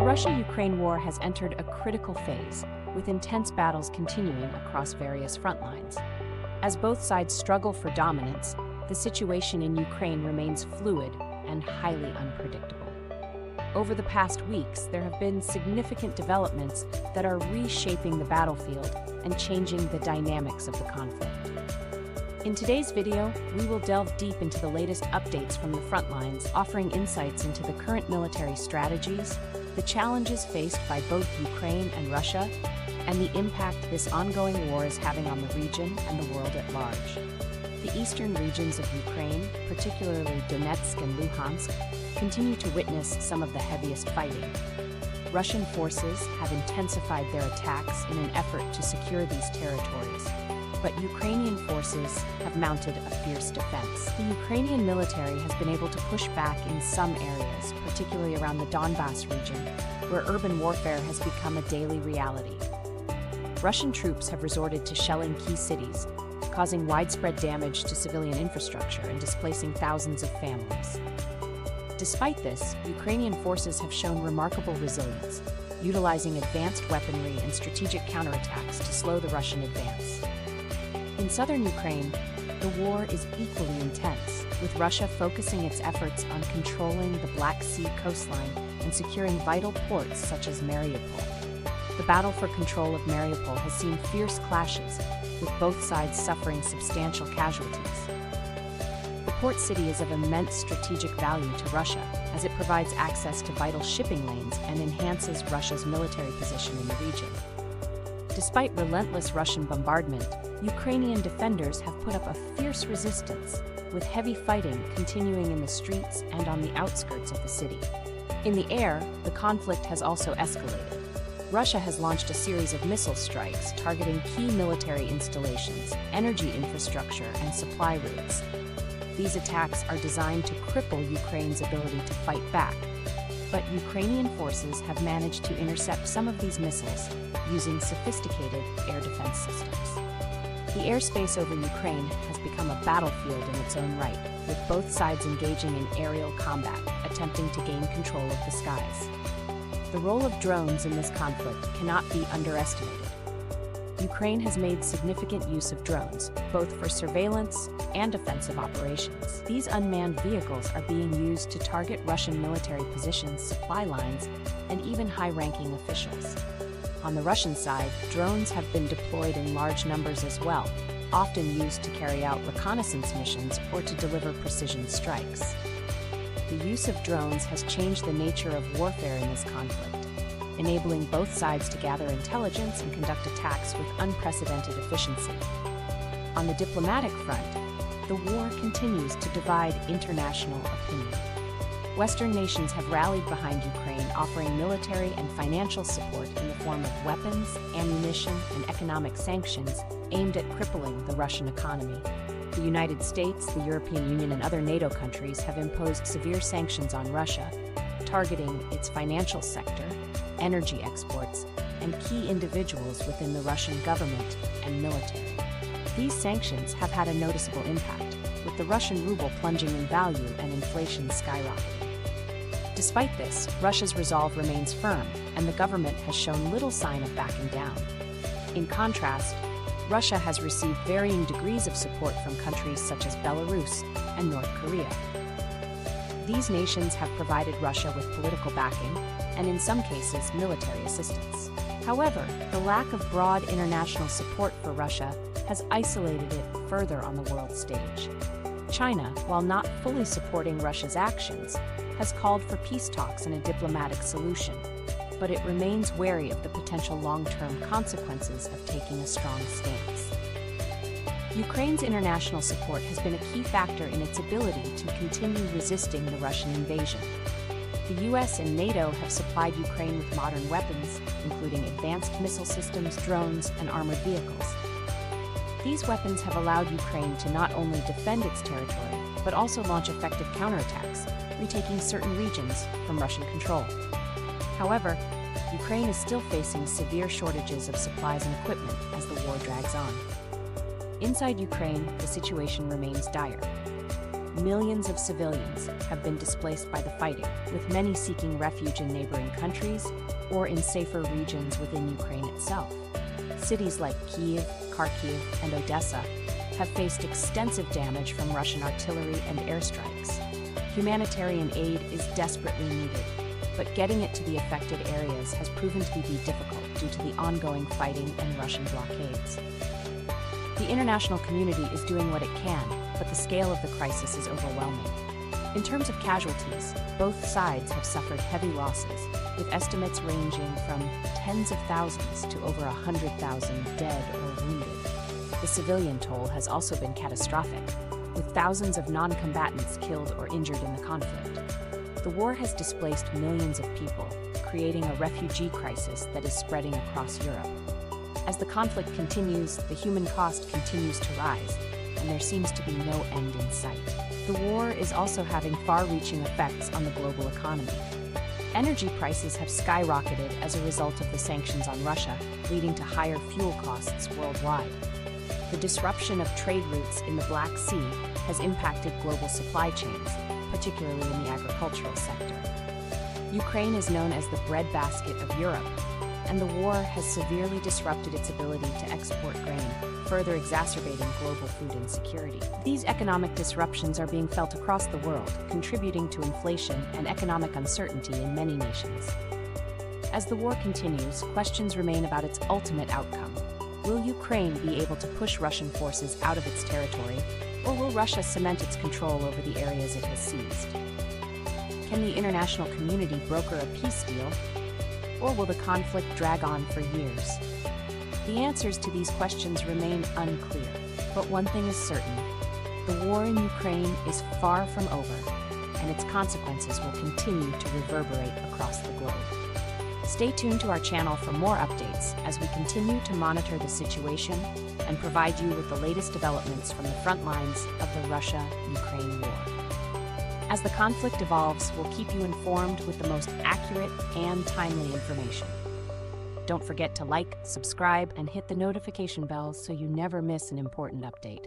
The Russia-Ukraine war has entered a critical phase, with intense battles continuing across various front lines. As both sides struggle for dominance, the situation in Ukraine remains fluid and highly unpredictable. Over the past weeks, there have been significant developments that are reshaping the battlefield and changing the dynamics of the conflict. In today's video, we will delve deep into the latest updates from the front lines, offering insights into the current military strategies, the challenges faced by both Ukraine and Russia, and the impact this ongoing war is having on the region and the world at large. The eastern regions of Ukraine, particularly Donetsk and Luhansk, continue to witness some of the heaviest fighting. Russian forces have intensified their attacks in an effort to secure these territories, but Ukrainian forces have mounted a fierce defense. The Ukrainian military has been able to push back in some areas, particularly around the Donbas region, where urban warfare has become a daily reality. Russian troops have resorted to shelling key cities, causing widespread damage to civilian infrastructure and displacing thousands of families. Despite this, Ukrainian forces have shown remarkable resilience, utilizing advanced weaponry and strategic counterattacks to slow the Russian advance. In southern Ukraine, the war is equally intense, with Russia focusing its efforts on controlling the Black Sea coastline and securing vital ports such as Mariupol. The battle for control of Mariupol has seen fierce clashes, with both sides suffering substantial casualties. The port city is of immense strategic value to Russia, as it provides access to vital shipping lanes and enhances Russia's military position in the region. Despite relentless Russian bombardment, Ukrainian defenders have put up a fierce resistance, with heavy fighting continuing in the streets and on the outskirts of the city. In the air, the conflict has also escalated. Russia has launched a series of missile strikes targeting key military installations, energy infrastructure, and supply routes. These attacks are designed to cripple Ukraine's ability to fight back, but Ukrainian forces have managed to intercept some of these missiles using sophisticated air defense systems. The airspace over Ukraine has become a battlefield in its own right, with both sides engaging in aerial combat, attempting to gain control of the skies. The role of drones in this conflict cannot be underestimated. Ukraine has made significant use of drones, both for surveillance and offensive operations. These unmanned vehicles are being used to target Russian military positions, supply lines, and even high-ranking officials. On the Russian side, drones have been deployed in large numbers as well, often used to carry out reconnaissance missions or to deliver precision strikes. The use of drones has changed the nature of warfare in this conflict, enabling both sides to gather intelligence and conduct attacks with unprecedented efficiency. On the diplomatic front, the war continues to divide international opinion. Western nations have rallied behind Ukraine, offering military and financial support in the form of weapons, ammunition, and economic sanctions aimed at crippling the Russian economy. The United States, the European Union, and other NATO countries have imposed severe sanctions on Russia, targeting its financial sector, energy exports, and key individuals within the Russian government and military. These sanctions have had a noticeable impact, with the Russian ruble plunging in value and inflation skyrocketing. Despite this, Russia's resolve remains firm, and the government has shown little sign of backing down. In contrast, Russia has received varying degrees of support from countries such as Belarus and North Korea. These nations have provided Russia with political backing and, in some cases, military assistance. However, the lack of broad international support for Russia has isolated it further on the world stage. China, while not fully supporting Russia's actions, has called for peace talks and a diplomatic solution, but it remains wary of the potential long-term consequences of taking a strong stance. Ukraine's international support has been a key factor in its ability to continue resisting the Russian invasion. The US and NATO have supplied Ukraine with modern weapons, including advanced missile systems, drones, and armored vehicles. These weapons have allowed Ukraine to not only defend its territory, but also launch effective counterattacks, retaking certain regions from Russian control. However, Ukraine is still facing severe shortages of supplies and equipment as the war drags on. Inside Ukraine, the situation remains dire. millions of civilians have been displaced by the fighting, with many seeking refuge in neighboring countries or in safer regions within Ukraine itself. Cities like Kyiv, Kharkiv, and Odessa have faced extensive damage from Russian artillery and airstrikes. Humanitarian aid is desperately needed, but getting it to the affected areas has proven to be difficult due to the ongoing fighting and Russian blockades. The international community is doing what it can, but the scale of the crisis is overwhelming. In terms of casualties, both sides have suffered heavy losses, with estimates ranging from tens of thousands to over 100,000 dead or wounded. The civilian toll has also been catastrophic, with thousands of non-combatants killed or injured in the conflict. The war has displaced millions of people, creating a refugee crisis that is spreading across Europe. As the conflict continues, the human cost continues to rise, and there seems to be no end in sight. The war is also having far-reaching effects on the global economy. Energy prices have skyrocketed as a result of the sanctions on Russia, leading to higher fuel costs worldwide. The disruption of trade routes in the Black Sea has impacted global supply chains, particularly in the agricultural sector. Ukraine is known as the breadbasket of Europe, and the war has severely disrupted its ability to export grain, further exacerbating global food insecurity. These economic disruptions are being felt across the world, contributing to inflation and economic uncertainty in many nations. As the war continues, questions remain about its ultimate outcome. Will Ukraine be able to push Russian forces out of its territory, or will Russia cement its control over the areas it has seized? Can the international community broker a peace deal, or will the conflict drag on for years? The answers to these questions remain unclear, but one thing is certain: the war in Ukraine is far from over, and its consequences will continue to reverberate across the globe. Stay tuned to our channel for more updates as we continue to monitor the situation and provide you with the latest developments from the front lines of the Russia-Ukraine war. As the conflict evolves, we'll keep you informed with the most accurate and timely information. Don't forget to like, subscribe, and hit the notification bell so you never miss an important update.